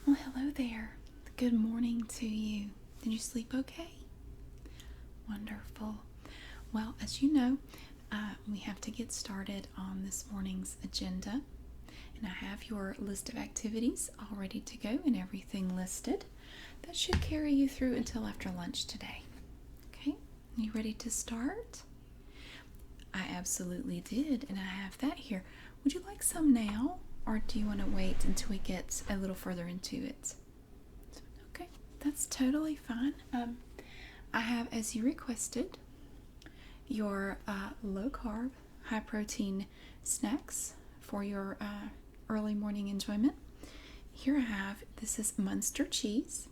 Well, hello there. Good morning to you. Did you sleep okay? Wonderful. Well, as you know, we have to get started on this morning's agenda. And I have your list of activities all ready to go and everything listed. That should carry you through until after lunch today. Okay, you ready to start? I absolutely did, and I have that here. Would you like some now, or do you want to wait until we get a little further into it? Okay, that's totally fine. I have, as you requested, your low carb, high protein snacks for your early morning enjoyment. Here I have, this is Munster cheese.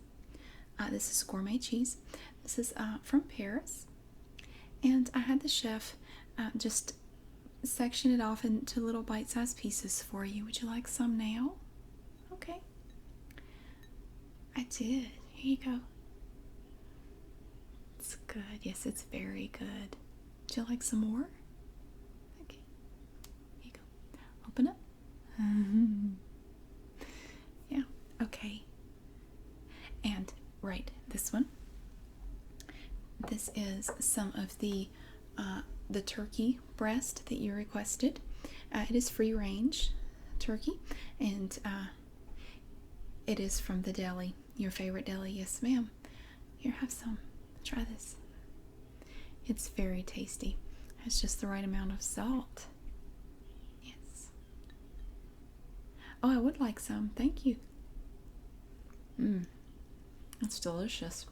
This is gourmet cheese. This is from Paris. And I had the chef just section it off into little bite-sized pieces for you. Would you like some now? Okay. I did. Here you go. It's good. Yes, it's very good. Would you like some more? Okay. Here you go. Open up. Yeah. Okay. And right, this one. This is some of the turkey breast that you requested. It is free range turkey, and it is from the deli, your favorite deli. Yes, ma'am. Here, have some. Try this. It's very tasty. It has just the right amount of salt. Yes. Oh, I would like some. Thank you. It's delicious.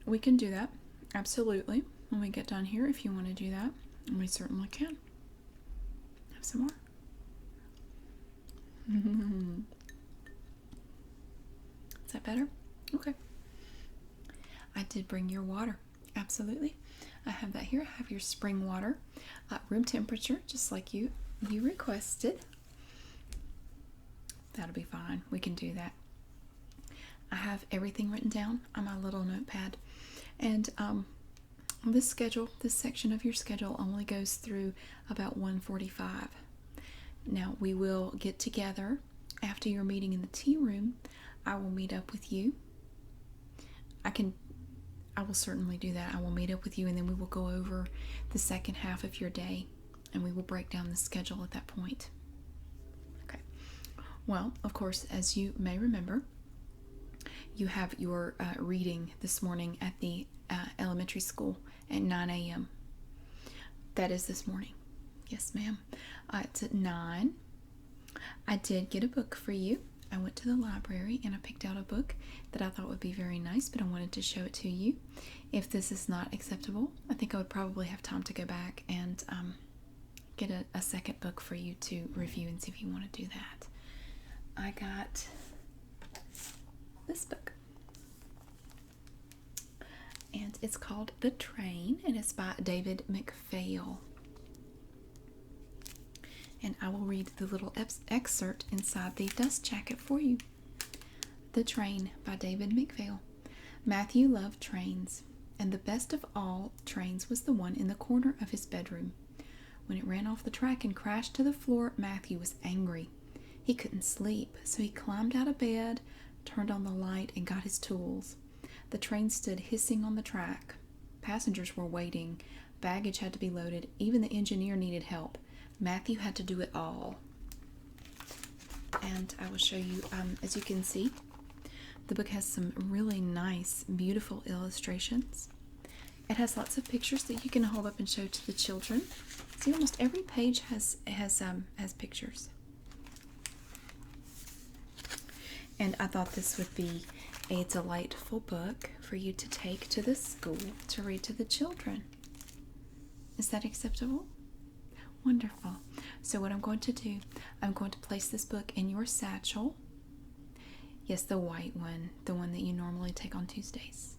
We can do that. Absolutely. When we get done here, if you want to do that, we certainly can. Have some more. Is that better? Okay. I did bring your water. Absolutely. I have that here. I have your spring water, room temperature, just like you requested. That'll be fine. We can do that. I have everything written down on my little notepad. And this section of your schedule only goes through about 1:45. Now, we will get together after your meeting in the tea room. I will meet up with you. I will certainly do that. I will meet up with you, and then we will go over the second half of your day, and we will break down the schedule at that point. Okay. Well, of course, as you may remember, you have your reading this morning at the elementary school at 9 a.m. That is this morning. Yes, ma'am. It's at 9. I did get a book for you. I went to the library and I picked out a book that I thought would be very nice, but I wanted to show it to you. If this is not acceptable, I think I would probably have time to go back and get a second book for you to review and see if you want to do that. I got this book, and it's called The Train, and it's by David McPhail. And I will read the little excerpt inside the dust jacket for you. The Train by David McPhail. Matthew loved trains, and the best of all trains was the one in the corner of his bedroom. When it ran off the track and crashed to the floor, Matthew was angry. He couldn't sleep, so he climbed out of bed, turned on the light, and got his tools. The train stood hissing on the track. Passengers were waiting. Baggage had to be loaded. Even the engineer needed help. Matthew had to do it all. And I will show you, as you can see, the book has some really nice, beautiful illustrations. It has lots of pictures that you can hold up and show to the children. See, almost every page has pictures. And I thought this would be a delightful book for you to take to the school to read to the children. Is that acceptable? Wonderful. So what I'm going to do, I'm going to place this book in your satchel. Yes, the white one, the one that you normally take on Tuesdays.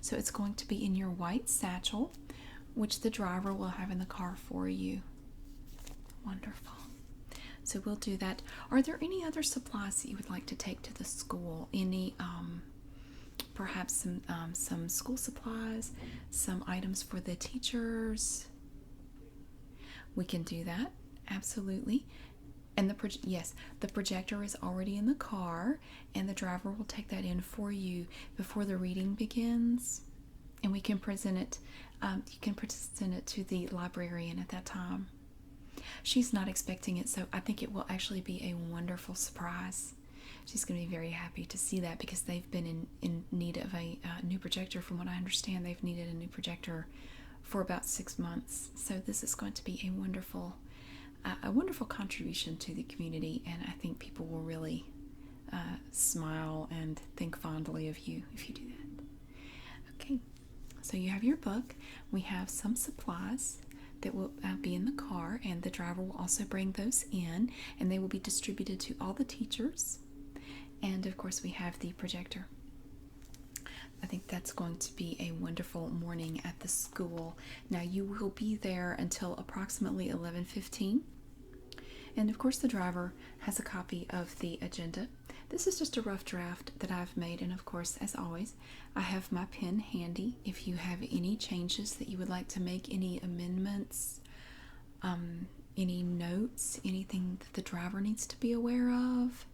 So it's going to be in your white satchel, which the driver will have in the car for you. Wonderful. So we'll do that. Are there any other supplies that you would like to take to the school? Any, perhaps some school supplies, some items for the teachers? We can do that, absolutely. And yes, the projector is already in the car, and the driver will take that in for you before the reading begins, and we can present it. You can present it to the librarian at that time. She's not expecting it, so I think it will actually be a wonderful surprise. She's going to be very happy to see that because they've been in need of a new projector. From what I understand, they've needed a new projector for about 6 months. So this is going to be a wonderful contribution to the community, and I think people will really smile and think fondly of you if you do that. Okay, so you have your book. We have some supplies that will be in the car, and the driver will also bring those in, and they will be distributed to all the teachers. And of course, we have the projector. I think that's going to be a wonderful morning at the school. Now, you will be there until approximately 11:15. And of course, the driver has a copy of the agenda. This is just a rough draft that I've made, and of course, as always, I have my pen handy if you have any changes that you would like to make, any amendments, any notes, anything that the driver needs to be aware of.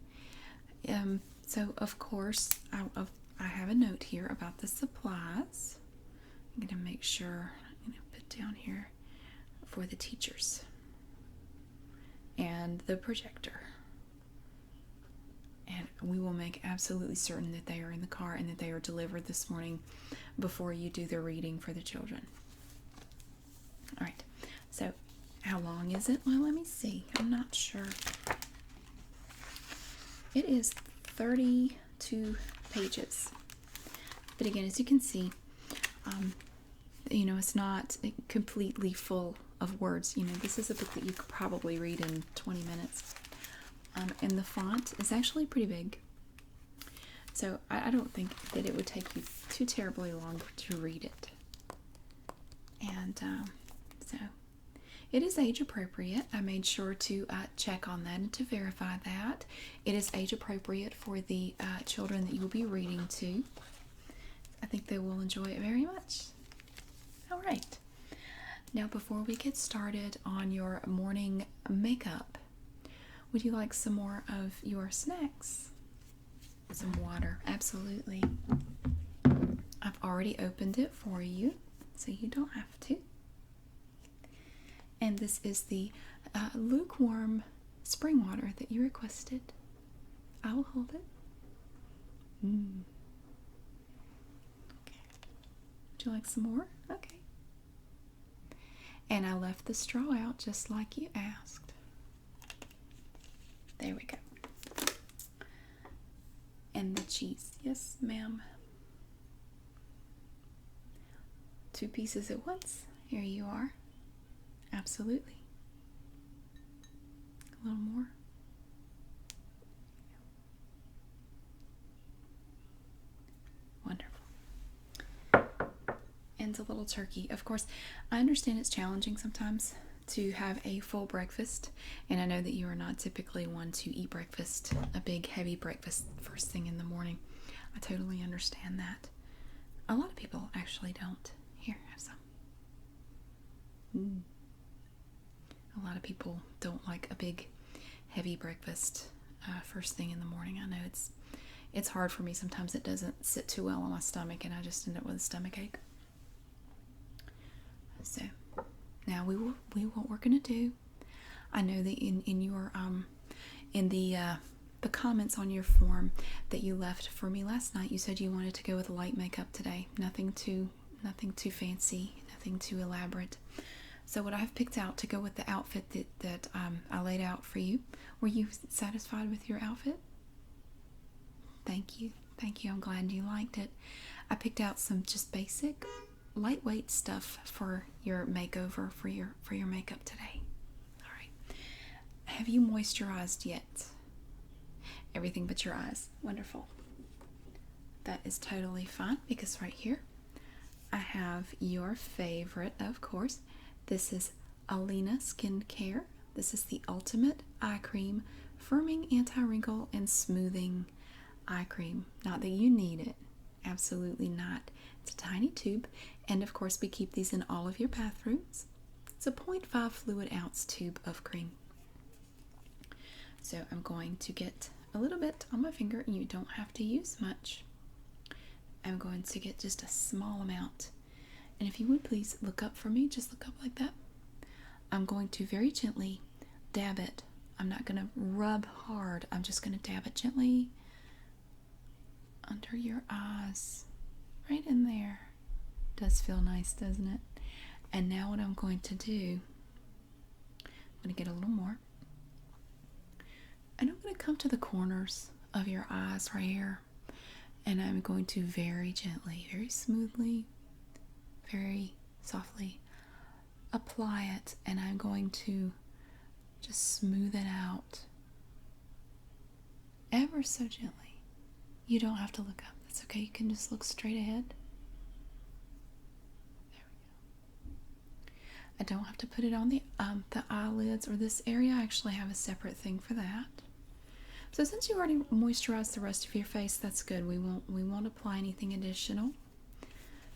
So of course, I have a note here about the supplies. I'm going to make sure I'm going to put down here for the teachers and the projector. And we will make absolutely certain that they are in the car and that they are delivered this morning before you do the reading for the children. All right. So how long is it? Well, let me see. I'm not sure. It is 32 pages. But again, as you can see, it's not completely full of words. This is a book that you could probably read in 20 minutes. And the font is actually pretty big. So I don't think that it would take you too terribly long to read it. And so it is age appropriate. I made sure to check on that and to verify that. It is age appropriate for the children that you will be reading to. I think they will enjoy it very much. All right. Now, before we get started on your morning makeup, would you like some more of your snacks? Some water, absolutely. I've already opened it for you, so you don't have to. And this is the lukewarm spring water that you requested. I will hold it. Okay. Would you like some more? Okay. And I left the straw out just like you asked. There we go. And the cheese. Yes, ma'am. 2 pieces at once. Here you are. Absolutely. A little more. Wonderful. And a little turkey. Of course, I understand it's challenging sometimes to have a full breakfast, and I know that you are not typically one to eat breakfast, a big heavy breakfast first thing in the morning. I totally understand that. A lot of people actually don't. Here, have some. A lot of people don't like a big heavy breakfast first thing in the morning. I know it's hard for me. Sometimes it doesn't sit too well on my stomach, and I just end up with a stomach ache. So now what we're gonna do. I know that in your in the comments on your form that you left for me last night, you said you wanted to go with light makeup today. Nothing too fancy, nothing too elaborate. So what I've picked out to go with the outfit that I laid out for you. Were you satisfied with your outfit? Thank you. I'm glad you liked it. I picked out some just basic, lightweight stuff for your makeover, for your makeup today. All right. Have you moisturized yet? Everything but your eyes. Wonderful. That is totally fine, because right here I have your favorite, of course. This is Alina Skincare. This is the Ultimate Eye Cream, Firming Anti-Wrinkle and Smoothing Eye Cream. Not that you need it. Absolutely not. It's a tiny tube, and of course we keep these in all of your bathrooms. It's a 0.5 fluid ounce tube of cream. So I'm going to get a little bit on my finger. You don't have to use much. I'm going to get just a small amount. And if you would please look up for me, just look up like that. I'm going to very gently dab it. I'm not going to rub hard. I'm just going to dab it gently under your eyes. Right in there. Does feel nice, doesn't it? And now what I'm going to do, I'm going to get a little more. And I'm going to come to the corners of your eyes right here. And I'm going to very gently, very smoothly, very softly apply it. And I'm going to just smooth it out ever so gently. You don't have to look up. That's okay. You can just look straight ahead. There we go. I don't have to put it on the eyelids or this area. I actually have a separate thing for that. So since you already moisturized the rest of your face, that's good. We won't apply anything additional.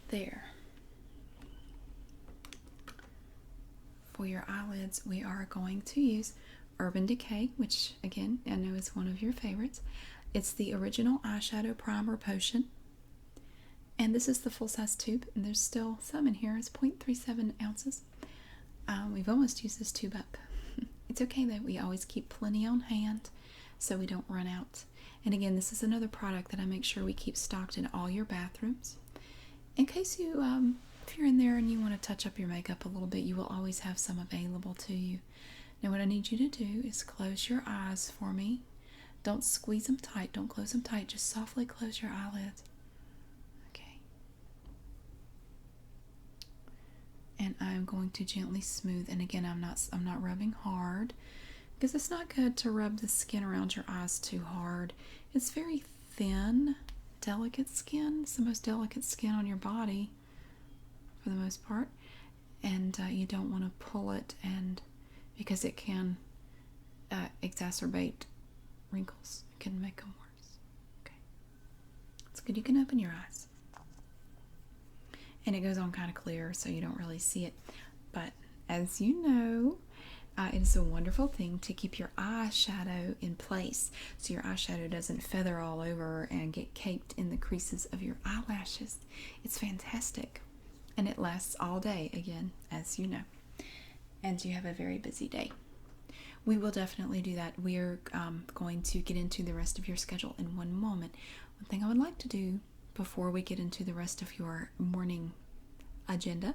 There. For your eyelids, we are going to use Urban Decay, which again I know is one of your favorites. It's the original eyeshadow primer potion, and this is the full-size tube, and there's still some in here. It's 0.37 ounces. We've almost used this tube up. It's okay though, we always keep plenty on hand so we don't run out. And again, this is another product that I make sure we keep stocked in all your bathrooms. In case you, if you're in there and you want to touch up your makeup a little bit, you will always have some available to you. Now what I need you to do is close your eyes for me. Don't squeeze them tight, don't close them tight, just softly close your eyelids. Okay. And I'm going to gently smooth, and again I'm not rubbing hard, because it's not good to rub the skin around your eyes too hard. It's very thin, delicate skin. It's the most delicate skin on your body for the most part, and you don't want to pull it, and because it can exacerbate wrinkles. It can make them worse. Okay, it's good. You can open your eyes, and it goes on kind of clear so you don't really see it, but as you know, it is a wonderful thing to keep your eyeshadow in place so your eyeshadow doesn't feather all over and get caked in the creases of your eyelashes. It's fantastic, and it lasts all day, again, as you know, and you have a very busy day. We will definitely do that. We are going to get into the rest of your schedule in one moment. One thing I would like to do before we get into the rest of your morning agenda,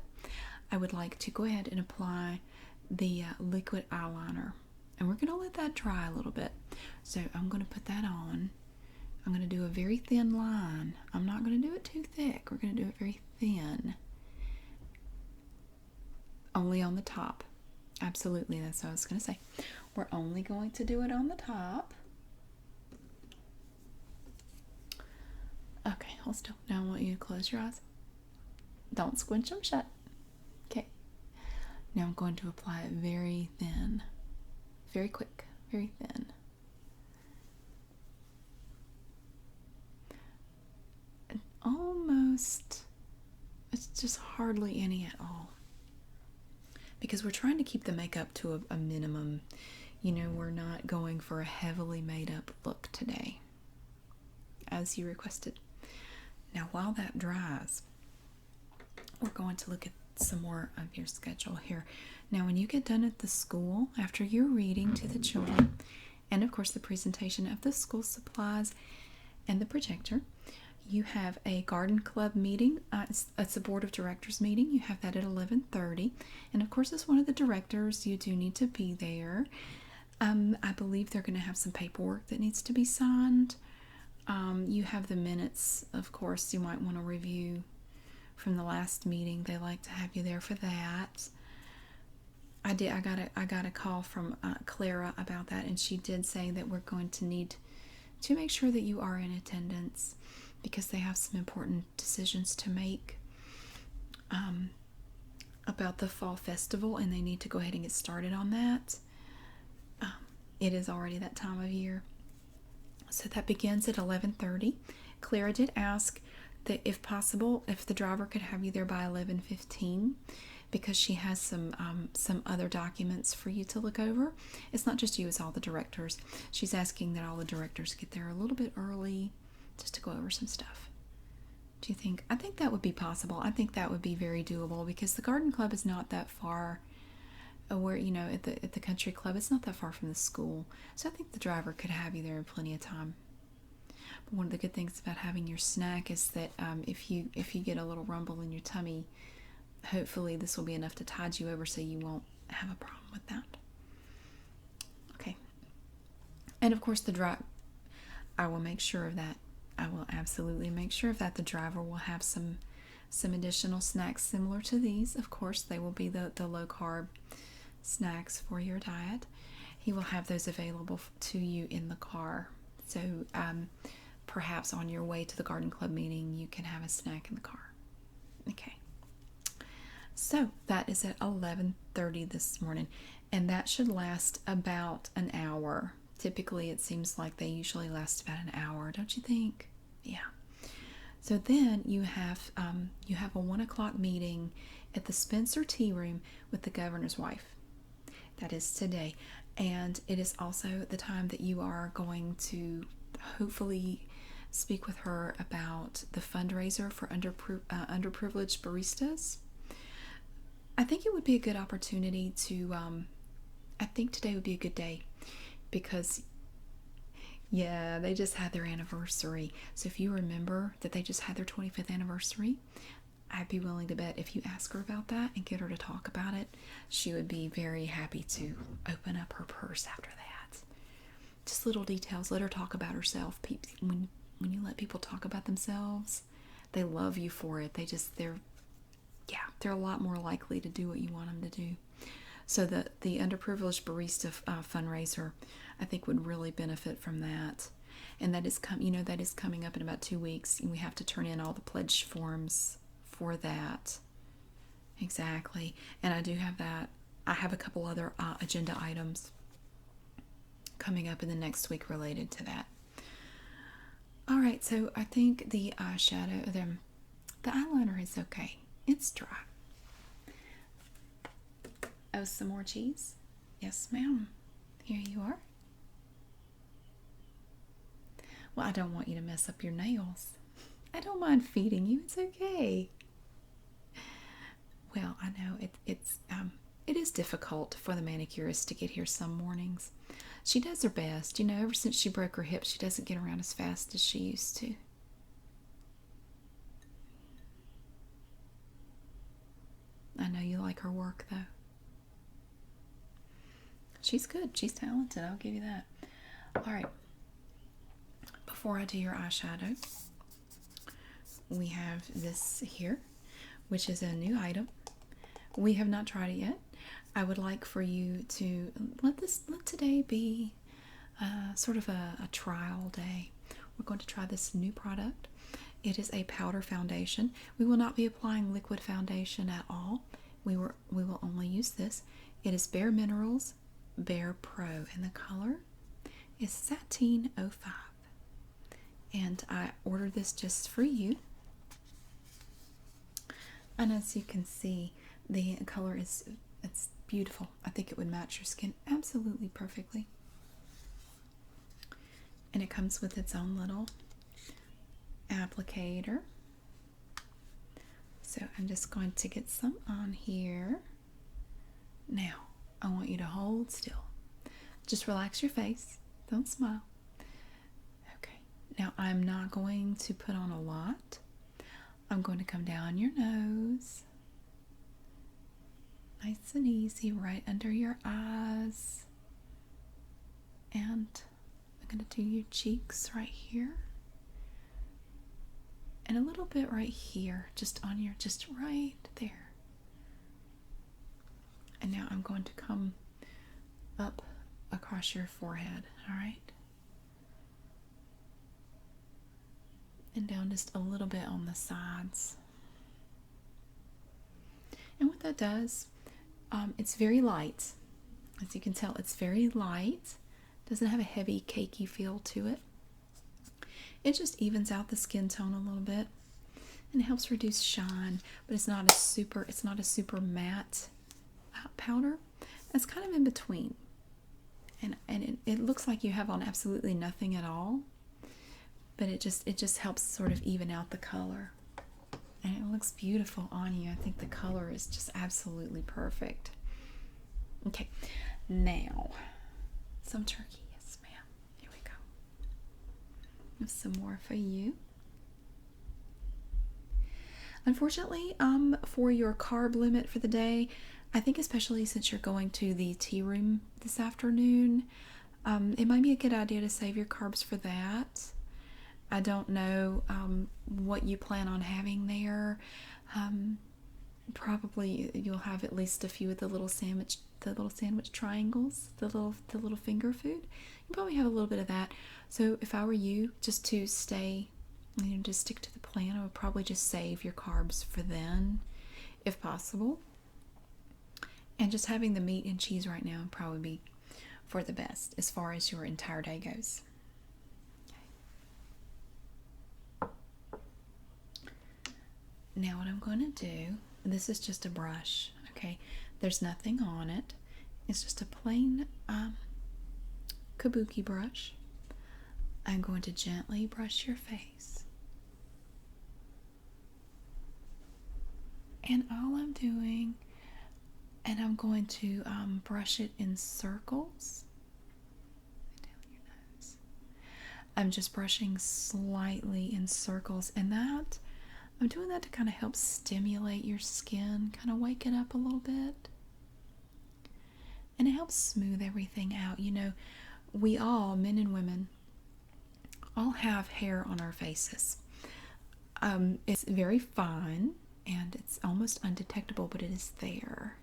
I would like to go ahead and apply the liquid eyeliner, and we're going to let that dry a little bit. So I'm going to put that on. I'm going to do a very thin line. I'm not going to do it too thick. We're going to do it very thin, only on the top. Absolutely, that's what I was going to say. We're only going to do it on the top. Okay, hold still. Now I want you to close your eyes. Don't squinch them shut. Okay. Now I'm going to apply it very thin. Very quick. Very thin. And almost, it's just hardly any at all. Because we're trying to keep the makeup to a minimum. You know, we're not going for a heavily made up look today, as you requested. Now while that dries, we're going to look at some more of your schedule here. Now when you get done at the school, after your reading to the children, and of course the presentation of the school supplies and the projector, you have a garden club meeting. It's a board of directors meeting. You have that at 11:30, and of course as one of the directors you do need to be there. I believe they're going to have some paperwork that needs to be signed. You have the minutes, of course, you might want to review from the last meeting. They like to have you there for that. I got a call from Clara about that, and she did say that we're going to need to make sure that you are in attendance, because they have some important decisions to make about the fall festival, and they need to go ahead and get started on that. It is already that time of year. So that begins at 11:30. Clara did ask that if possible, if the driver could have you there by 11:15, because she has some other documents for you to look over. It's not just you, it's all the directors. She's asking that all the directors get there a little bit early just to go over some stuff. Do you think? I think that would be possible. I think that would be very doable because the garden club is not that far. Where at the country club, it's not that far from the school, so I think the driver could have you there in plenty of time. But one of the good things about having your snack is that if you get a little rumble in your tummy, hopefully this will be enough to tide you over, so you won't have a problem with that. Okay, and of course I will make sure of that. I will absolutely make sure of that. The driver will have some additional snacks similar to these. Of course, they will be the low carb snacks for your diet. He will have those available to you in the car. So perhaps on your way to the garden club meeting, you can have a snack in the car. Okay. So that is at 11:30 this morning, and that should last about an hour. Typically, it seems like they usually last about an hour, don't you think? Yeah. So then you have a 1 o'clock meeting at the Spencer Tea Room with the governor's wife. That is today, and it is also the time that you are going to hopefully speak with her about the fundraiser for underprivileged baristas. I think it would be a good opportunity to. I think today would be a good day because. Yeah, they just had their anniversary. So if you remember that they just had their 25th anniversary, I'd be willing to bet if you ask her about that and get her to talk about it, she would be very happy to open up her purse after that. Just little details. Let her talk about herself. When you let people talk about themselves, they love you for it. They're a lot more likely to do what you want them to do. So the underprivileged barista fundraiser, I think, would really benefit from that. And that is coming up in about 2 weeks, and we have to turn in all the pledge forms for that. Exactly. And I do have that. I have a couple other agenda items coming up in the next week related to that. All right, so I think the eyeshadow, the eyeliner is okay. It's dry. Oh, some more cheese? Yes, ma'am. Here you are. Well, I don't want you to mess up your nails. I don't mind feeding you. It's okay. Well, I know it is difficult for the manicurist to get here some mornings. She does her best. Ever since she broke her hip, she doesn't get around as fast as she used to. I know you like her work, though. She's good. She's talented. I'll give you that. All right. Before I do your eyeshadow, we have this here, which is a new item. We have not tried it yet. I would like for you to let today be sort of a trial day. We're going to try this new product. It is a powder foundation. We will not be applying liquid foundation at all. We will only use this. It is Bare Minerals Bare Pro, and the color is Sateen 05. And I ordered this just for you. And as you can see, the color it's beautiful. I think it would match your skin absolutely perfectly. And it comes with its own little applicator. So I'm just going to get some on here. Now, I want you to hold still. Just relax your face. Don't smile. Okay. Now, I'm not going to put on a lot. I'm going to come down your nose. Nice and easy, right under your eyes. And I'm going to do your cheeks right here. And a little bit right here, just right there. And now I'm going to come up across your forehead, all right? And down just a little bit on the sides. And what that does, it's very light. As you can tell, it's very light. Doesn't have a heavy, cakey feel to it. It just evens out the skin tone a little bit. and it helps reduce shine, but it's not a super matte powder. It's kind of in between, and it looks like you have on absolutely nothing at all, but it just helps sort of even out the color, and it looks beautiful on you. I think the color is just absolutely perfect. Okay, now some turkey. Yes, ma'am. Here we go. Have some more for you. Unfortunately, for your carb limit for the day, I think especially since you're going to the tea room this afternoon, it might be a good idea to save your carbs for that. I don't know what you plan on having there. Probably you'll have at least a few of the little sandwich triangles, the little finger food. You probably have a little bit of that. So if I were you, just to stay, just stick to the plan, I would probably just save your carbs for then, if possible. And just having the meat and cheese right now would probably be for the best as far as your entire day goes. Okay. Now what I'm going to do, this is just a brush, okay? There's nothing on it. It's just a plain kabuki brush. I'm going to gently brush your face. And all I'm doing, and I'm going to brush it in circles. Down your nose. I'm just brushing slightly in circles, and that I'm doing that to kind of help stimulate your skin, kind of wake it up a little bit. And it helps smooth everything out. We all, men and women, all have hair on our faces. It's very fine and it's almost undetectable, but it is there.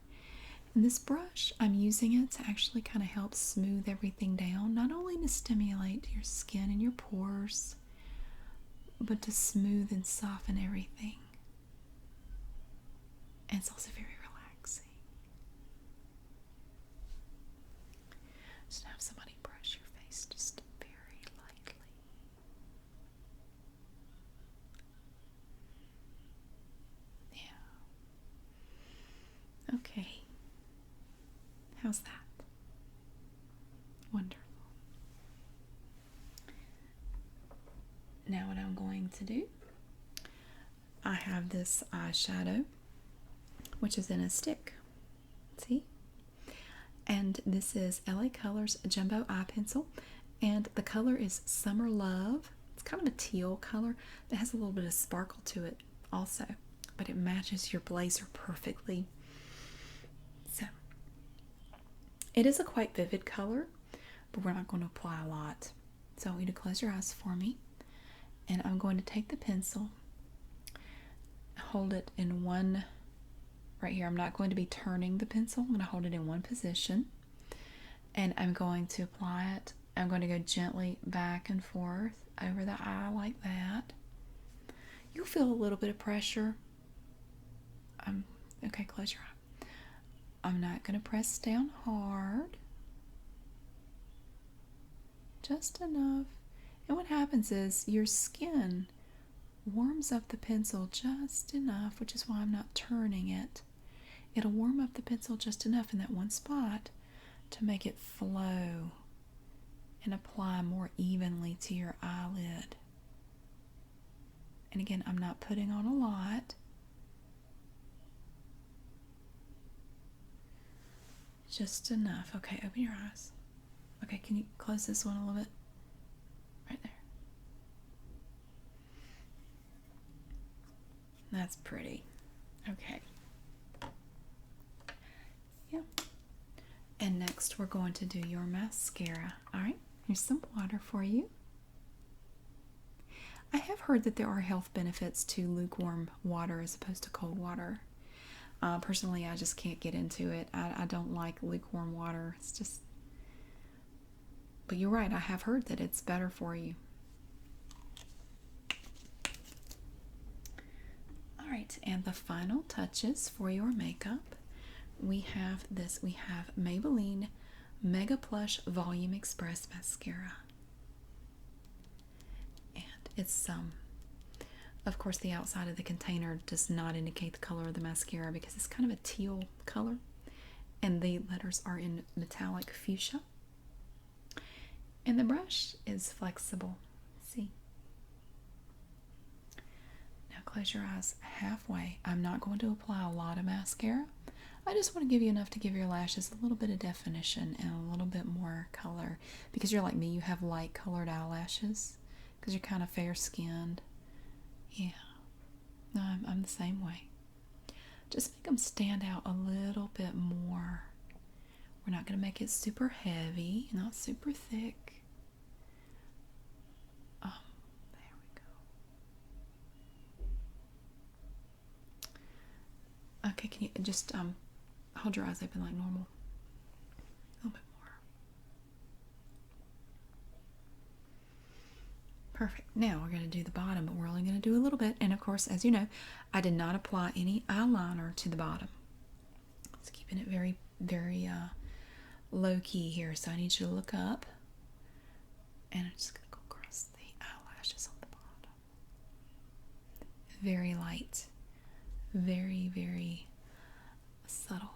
And this brush, I'm using it to actually kind of help smooth everything down, not only to stimulate your skin and your pores, but to smooth and soften everything. And it's also very relaxing. Just have somebody brush your face just very lightly. Yeah. Okay. How's that? Wonderful. Now what I'm going to do, I have this eyeshadow, which is in a stick. See? And this is LA Colors Jumbo Eye Pencil. And the color is Summer Love. It's kind of a teal color. It has a little bit of sparkle to it also. But it matches your blazer perfectly. So, it is a quite vivid color, but we're not going to apply a lot. So I want you to close your eyes for me. And I'm going to take the pencil, hold it in one, right here. I'm not going to be turning the pencil. I'm going to hold it in one position. And I'm going to apply it. I'm going to go gently back and forth over the eye like that. You'll feel a little bit of pressure. Okay, close your eye. I'm not going to press down hard. Just enough. And what happens is your skin warms up the pencil just enough, which is why I'm not turning it. It'll warm up the pencil just enough in that one spot to make it flow and apply more evenly to your eyelid. And again, I'm not putting on a lot. Just enough. Okay, open your eyes. Okay, can you close this one a little bit? Right there. That's pretty. Okay. Yeah. And next we're going to do your mascara. Alright, here's some water for you. I have heard that there are health benefits to lukewarm water as opposed to cold water. Personally, I just can't get into it. I don't like lukewarm water. It's just... But you're right, I have heard that it's better for you. Alright, and the final touches for your makeup. We have this. We have Maybelline Mega Plush Volume Express Mascara. And it's Of course, the outside of the container does not indicate the color of the mascara because it's kind of a teal color, and the letters are in metallic fuchsia. And the brush is flexible. See? Now close your eyes halfway. I'm not going to apply a lot of mascara. I just want to give you enough to give your lashes a little bit of definition and a little bit more color. Because you're like me, you have light colored eyelashes because you're kind of fair skinned. Yeah, no, I'm the same way. Just make them stand out a little bit more. We're not going to make it super heavy, not super thick. There we go. Okay, can you just hold your eyes open like normal? A little bit more. Perfect. Now we're going to do the bottom, but we're only going to do a little bit. And of course, as you know, I did not apply any eyeliner to the bottom. It's keeping it very, very low key here. So I need you to look up. And I'm just going to go across the eyelashes on the bottom. Very light. Very, very subtle.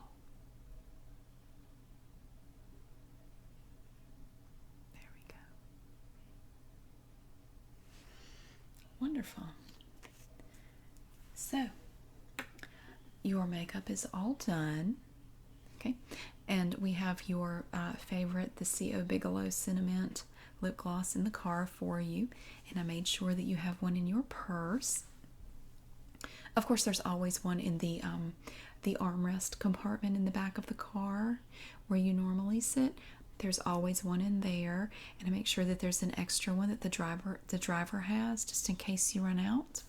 There we go. Wonderful. So, your makeup is all done. Okay. And we have your favorite, the C.O. Bigelow Cinnamint lip gloss in the car for you. And I made sure that you have one in your purse. Of course, there's always one in the armrest compartment in the back of the car where you normally sit. There's always one in there, and I make sure that there's an extra one that the driver has just in case you run out.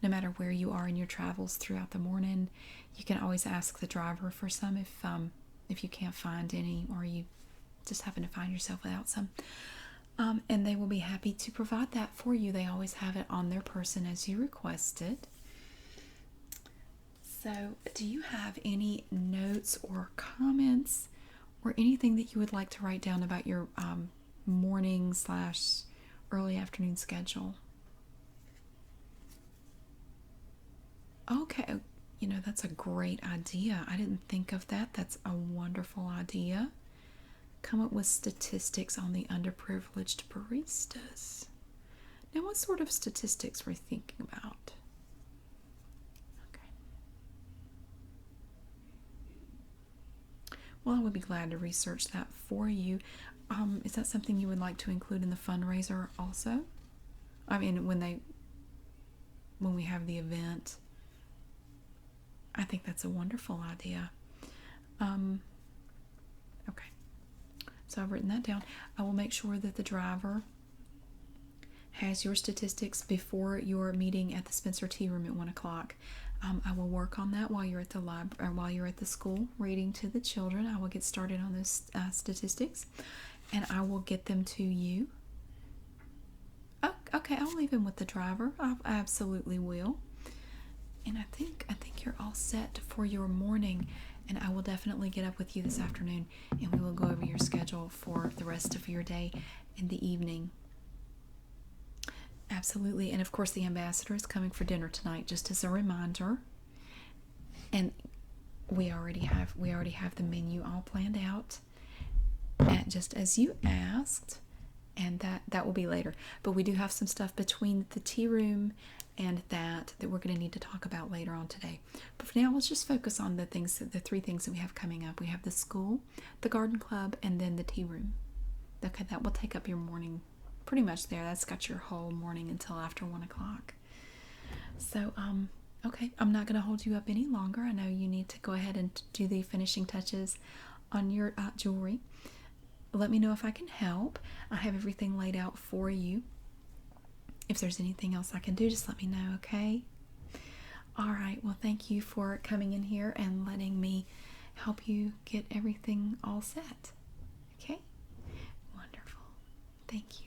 No matter where you are in your travels throughout the morning, you can always ask the driver for some if you can't find any or you just happen to find yourself without some. And they will be happy to provide that for you. They always have it on their person as you requested. So, do you have any notes or comments or anything that you would like to write down about your morning / early afternoon schedule? Okay, that's a great idea. I didn't think of that. That's a wonderful idea. Come up with statistics on the underprivileged baristas. Now, what sort of statistics were you thinking about? Well, I would be glad to research that for you. Is that something you would like to include in the fundraiser also? I mean, when we have the event. I think that's a wonderful idea. Okay. So I've written that down. I will make sure that the driver has your statistics before your meeting at the Spencer Tea Room at 1 o'clock. I will work on that while you're at the while you're at the school reading to the children. I will get started on those statistics, and I will get them to you. Oh, okay, I'll leave him with the driver. I absolutely will. And I think you're all set for your morning, and I will definitely get up with you this afternoon, and we will go over your schedule for the rest of your day and the evening. Absolutely. And of course the ambassador is coming for dinner tonight, just as a reminder. And we already have the menu all planned out, just as you asked, and that will be later. But we do have some stuff between the tea room and that we're going to need to talk about later on today. But for now, let's just focus on the 3 things that we have coming up. We have the school, the garden club, and then the tea room. Okay, that will take up your morning pretty much there. That's got your whole morning until after 1 o'clock. So, okay, I'm not going to hold you up any longer. I know you need to go ahead and do the finishing touches on your jewelry. Let me know if I can help. I have everything laid out for you. If there's anything else I can do, just let me know, okay? All right, well, thank you for coming in here and letting me help you get everything all set. Okay? Wonderful. Thank you.